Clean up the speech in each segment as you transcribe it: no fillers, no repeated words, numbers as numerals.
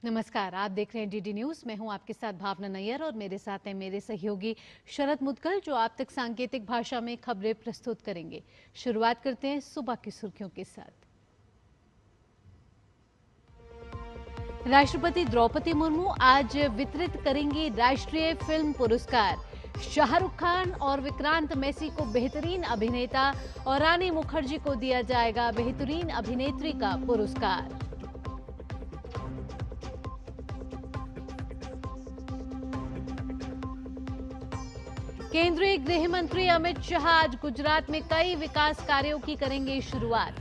नमस्कार, आप देख रहे हैं डीडी न्यूज। मैं हूं आपके साथ भावना नैयर और मेरे साथ हैं मेरे सहयोगी शरद मुदगल, जो आप तक सांकेतिक भाषा में खबरें प्रस्तुत करेंगे। शुरुआत करते हैं सुबह की सुर्खियों के साथ। राष्ट्रपति द्रौपदी मुर्मू आज वितरित करेंगी राष्ट्रीय फिल्म पुरस्कार। शाहरुख खान और विक्रांत मैसी को बेहतरीन अभिनेता और रानी मुखर्जी को दिया जाएगा बेहतरीन अभिनेत्री का पुरस्कार। केंद्रीय गृह मंत्री अमित शाह आज गुजरात में कई विकास कार्यों की करेंगे शुरुआत।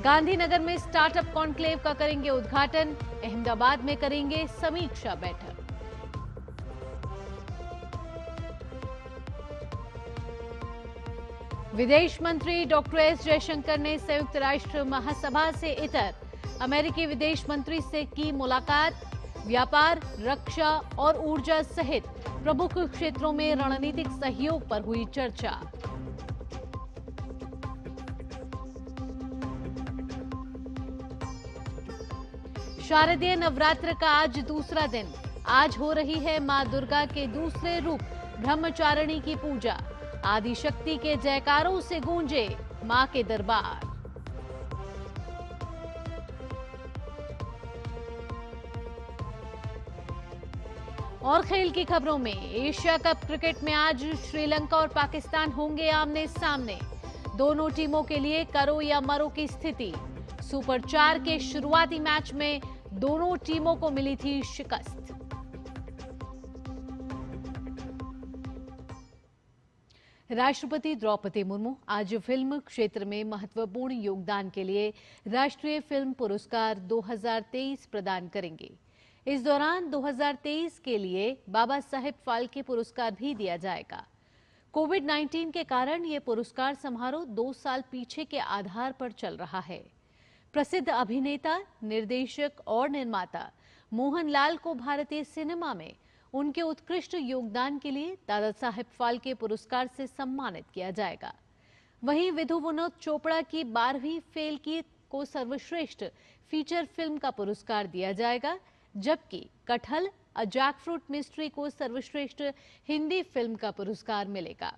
गांधीनगर में स्टार्टअप कॉन्क्लेव का करेंगे उद्घाटन। अहमदाबाद में करेंगे समीक्षा बैठक। विदेश मंत्री डॉक्टर एस जयशंकर ने संयुक्त राष्ट्र महासभा से इतर अमेरिकी विदेश मंत्री से की मुलाकात। व्यापार, रक्षा और ऊर्जा सहित प्रमुख क्षेत्रों में रणनीतिक सहयोग पर हुई चर्चा। शारदीय नवरात्र का आज दूसरा दिन। आज हो रही है मां दुर्गा के दूसरे रूप ब्रह्मचारिणी की पूजा। आदिशक्ति के जयकारों से गूंजे मां के दरबार। और खेल की खबरों में एशिया कप क्रिकेट में आज श्रीलंका और पाकिस्तान होंगे आमने सामने। दोनों टीमों के लिए करो या मरो की स्थिति। सुपर 4 के शुरुआती मैच में दोनों टीमों को मिली थी शिकस्त। राष्ट्रपति द्रौपदी मुर्मू आज फिल्म क्षेत्र में महत्वपूर्ण योगदान के लिए राष्ट्रीय फिल्म पुरस्कार 2023 प्रदान करेंगे। इस दौरान 2023 के लिए बाबा साहेब फाल्के पुरस्कार भी दिया जाएगा। कोविड-19 के कारण यह पुरस्कार समारोह 2 साल पीछे के आधार पर चल रहा है। प्रसिद्ध अभिनेता, निर्देशक और निर्माता मोहनलाल को भारतीय सिनेमा में उनके उत्कृष्ट योगदान के लिए दादा साहेब फाल्के पुरस्कार से सम्मानित किया जाएगा। वहीं विधु विनोद चोपड़ा की 12वीं फेल की को सर्वश्रेष्ठ फीचर फिल्म का पुरस्कार दिया जाएगा, जबकि कटहल अ जैकफ्रूट मिस्ट्री को सर्वश्रेष्ठ हिंदी फिल्म का पुरस्कार मिलेगा।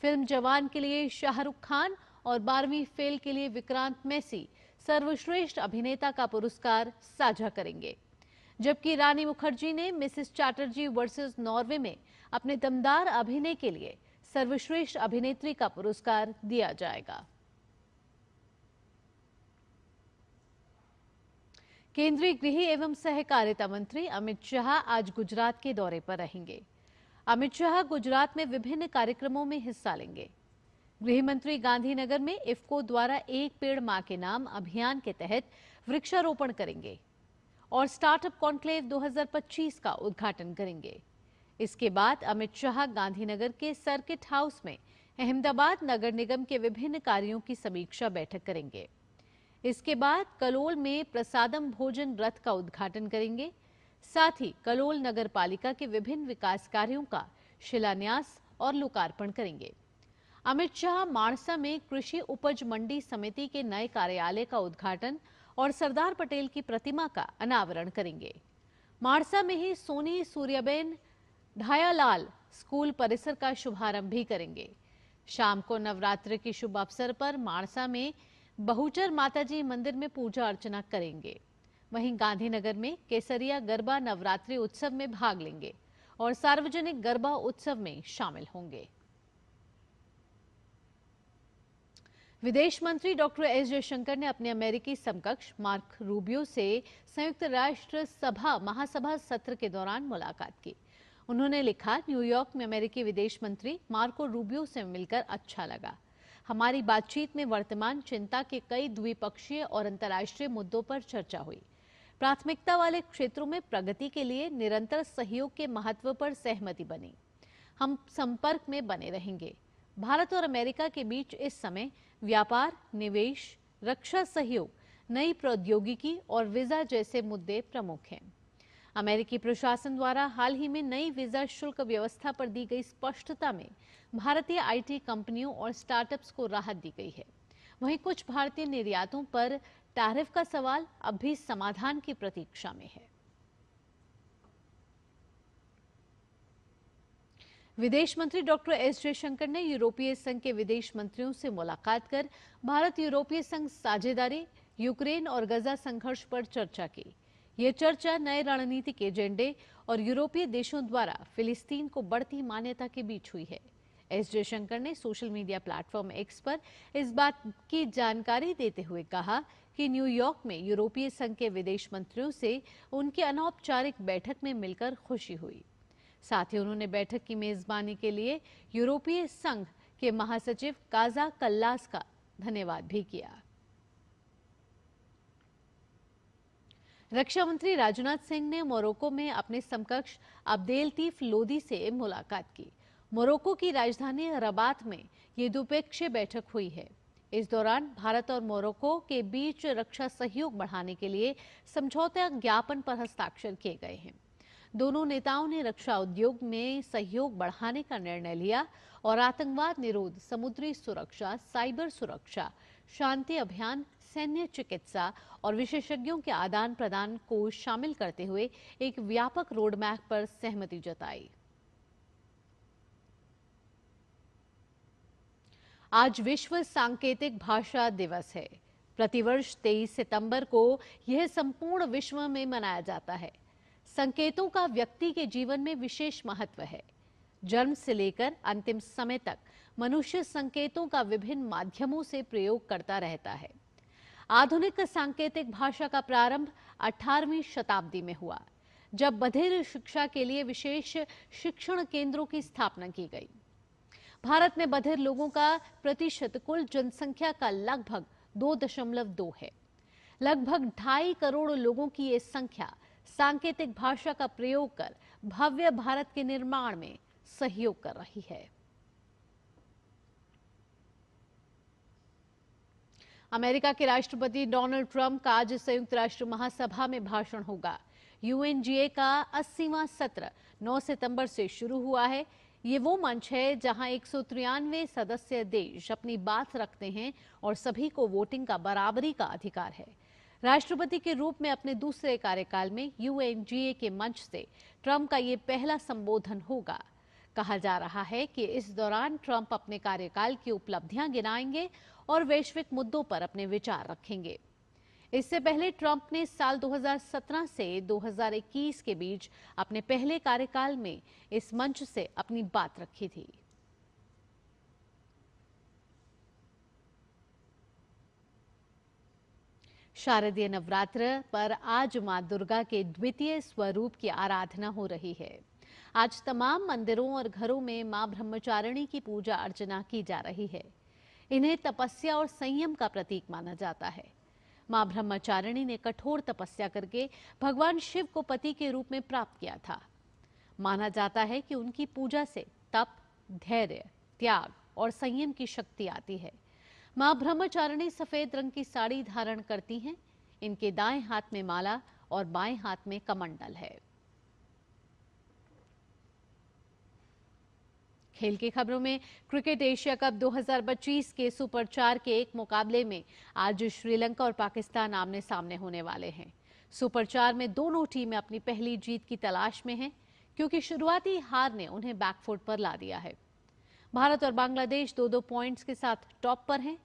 फिल्म जवान के लिए शाहरुख खान और 12वीं फेल के लिए विक्रांत मैसी सर्वश्रेष्ठ अभिनेता का पुरस्कार साझा करेंगे, जबकि रानी मुखर्जी ने मिसेस चैटर्जी वर्सेस नॉर्वे में अपने दमदार अभिनय के लिए सर्वश्रेष्ठ अभिनेत्री का पुरस्कार दिया जाएगा। केंद्रीय गृह एवं सहकारिता मंत्री अमित शाह आज गुजरात के दौरे पर रहेंगे। अमित शाह गुजरात में विभिन्न कार्यक्रमों में हिस्सा लेंगे। गृह मंत्री गांधीनगर में इफ्को द्वारा एक पेड़ मां के नाम अभियान के तहत वृक्षारोपण करेंगे और स्टार्टअप कॉन्क्लेव 2025 का उद्घाटन करेंगे। इसके बाद अमित शाह गांधीनगर के सर्किट हाउस में अहमदाबाद नगर निगम के विभिन्न कार्यों की समीक्षा बैठक करेंगे। इसके बाद कलोल में प्रसादम भोजन रथ का उद्घाटन करेंगे। साथ ही कलोल नगर पालिका के विभिन्न विकास कार्यों का शिलान्यास और लोकार्पण करेंगे। अमित शाह माणसा में कृषि उपज मंडी समिति के नए कार्यालय का उद्घाटन और सरदार पटेल की प्रतिमा का अनावरण करेंगे। माणसा में ही सोनी सूर्यबेन ढायालाल स्कूल परिसर का शुभारंभ भी करेंगे। शाम को नवरात्र के शुभ अवसर पर माणसा में बहुचर माताजी मंदिर में पूजा अर्चना करेंगे। वहीं गांधीनगर में केसरिया गरबा नवरात्रि उत्सव में भाग लेंगे और सार्वजनिक गरबा उत्सव में शामिल होंगे। विदेश मंत्री डॉक्टर एस जयशंकर ने अपने अमेरिकी समकक्ष मार्क रूबियो से संयुक्त राष्ट्र महासभा सत्र के दौरान मुलाकात की। उन्होंने लिखा, न्यूयॉर्क में अमेरिकी विदेश मंत्री मार्को रूबियो से मिलकर अच्छा लगा। हमारी बातचीत में वर्तमान चिंता के कई द्विपक्षीय और अंतर्राष्ट्रीय मुद्दों पर चर्चा हुई। प्राथमिकता वाले क्षेत्रों में प्रगति के लिए निरंतर सहयोग के महत्व पर सहमति बनी। हम संपर्क में बने रहेंगे। भारत और अमेरिका के बीच इस समय व्यापार, निवेश, रक्षा सहयोग, नई प्रौद्योगिकी और वीजा जैसे मुद्दे प्रमुख हैं। अमेरिकी प्रशासन द्वारा हाल ही में नई वीजा शुल्क व्यवस्था पर दी गई स्पष्टता में भारतीय आईटी कंपनियों और स्टार्टअप्स को राहत दी गई है। वहीं कुछ भारतीय निर्यातों पर टैरिफ का सवाल अब भी समाधान की प्रतीक्षा में है। विदेश मंत्री डॉक्टर एस जयशंकर ने यूरोपीय संघ के विदेश मंत्रियों से मुलाकात कर भारत यूरोपीय संघ साझेदारी, यूक्रेन और गजा संघर्ष पर चर्चा की। ये चर्चा नए रणनीतिक एजेंडे और यूरोपीय देशों द्वारा फिलिस्तीन को बढ़ती मान्यता के बीच हुई है। एस जयशंकर ने सोशल मीडिया प्लेटफॉर्म एक्स पर इस बात की जानकारी देते हुए कहा कि न्यूयॉर्क में यूरोपीय संघ के विदेश मंत्रियों से उनकी अनौपचारिक बैठक में मिलकर खुशी हुई। साथ ही उन्होंने बैठक की मेजबानी के लिए यूरोपीय संघ के महासचिव काजा कल्लास का धन्यवाद भी किया। रक्षा मंत्री राजनाथ सिंह ने मोरक्को में अपने समकक्ष अब्देलतीफ लोदी से मुलाकात की। मोरक्को की राजधानी रबात में ये द्विपक्षीय बैठक हुई है। इस दौरान भारत और मोरक्को के बीच रक्षा सहयोग बढ़ाने के लिए समझौता ज्ञापन पर हस्ताक्षर किए गए हैं। दोनों नेताओं ने रक्षा उद्योग में सहयोग बढ़ाने का निर्णय लिया और आतंकवाद निरोध, समुद्री सुरक्षा, साइबर सुरक्षा, शांति अभियान, सैन्य चिकित्सा और विशेषज्ञों के आदान प्रदान को शामिल करते हुए एक व्यापक रोडमैप पर सहमति जताई। आज विश्व सांकेतिक भाषा दिवस है। प्रतिवर्ष 23 सितंबर को यह संपूर्ण विश्व में मनाया जाता है। संकेतों का व्यक्ति के जीवन में विशेष महत्व है। जन्म से लेकर अंतिम समय तक मनुष्य संकेतों का विभिन्न माध्यमों से प्रयोग करता रहता है। आधुनिक सांकेतिक भाषा का प्रारंभ 18वीं शताब्दी में हुआ, जब बधिर शिक्षा के लिए विशेष शिक्षण केंद्रों की स्थापना की गई। भारत में बधिर लोगों का प्रतिशत कुल जनसंख्या का लगभग 2.2 है। लगभग 2.5 करोड़ लोगों की ये संख्या सांकेतिक भाषा का प्रयोग कर भव्य भारत के निर्माण में सहयोग कर रही है। अमेरिका के राष्ट्रपति डोनाल्ड ट्रंप का आज संयुक्त राष्ट्र महासभा में भाषण होगा। यूएनजीए का 80वां सत्र 9 सितंबर से शुरू हुआ है। ये वो मंच है जहां 193 सदस्य देश अपनी बात रखते हैं और सभी को वोटिंग का बराबरी का अधिकार है। राष्ट्रपति के रूप में अपने दूसरे कार्यकाल में यूएनजीए के मंच से ट्रंप का ये पहला संबोधन होगा। कहा जा रहा है कि इस दौरान ट्रंप अपने कार्यकाल की उपलब्धियां गिनाएंगे और वैश्विक मुद्दों पर अपने विचार रखेंगे। इससे पहले ट्रंप ने साल 2017 से 2021 के बीच अपने पहले कार्यकाल में इस मंच से अपनी बात रखी थी। शारदीय नवरात्र पर आज मां दुर्गा के द्वितीय स्वरूप की आराधना हो रही है। आज तमाम मंदिरों और घरों में मां ब्रह्मचारिणी की पूजा अर्चना की जा रही है। इन्हें तपस्या और संयम का प्रतीक माना जाता है। मां ब्रह्मचारिणी ने कठोर तपस्या करके भगवान शिव को पति के रूप में प्राप्त किया था। माना जाता है कि उनकी पूजा से तप, धैर्य, त्याग और संयम की शक्ति आती है। मां ब्रह्मचारिणी सफेद रंग की साड़ी धारण करती हैं। इनके दाएं हाथ में माला और बाएं हाथ में कमंडल है। खेल की खबरों में क्रिकेट एशिया कप 2025 के सुपर 4 के एक मुकाबले में आज श्रीलंका और पाकिस्तान आमने सामने होने वाले हैं। सुपर 4 में दोनों टीमें अपनी पहली जीत की तलाश में हैं, क्योंकि शुरुआती हार ने उन्हें बैकफुट पर ला दिया है। भारत और बांग्लादेश 2-2 पॉइंट्स के साथ टॉप पर हैं।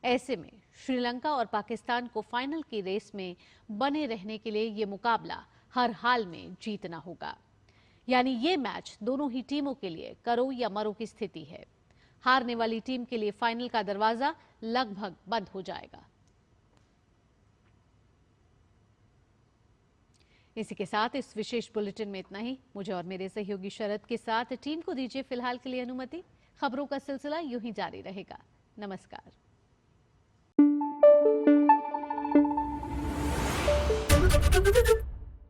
ऐसे में श्रीलंका और पाकिस्तान को फाइनल की रेस में बने रहने के लिए ये मुकाबला हर हाल में जीतना होगा। यानी ये मैच दोनों ही टीमों के लिए करो या मरो की स्थिति है। हारने वाली टीम के लिए फाइनल का दरवाजा लगभग बंद हो जाएगा। इसी के साथ इस विशेष बुलेटिन में इतना ही। मुझे और मेरे सहयोगी शरद के साथ टीम को दीजिए फिलहाल के लिए अनुमति। खबरों का सिलसिला यूं ही जारी रहेगा। नमस्कार।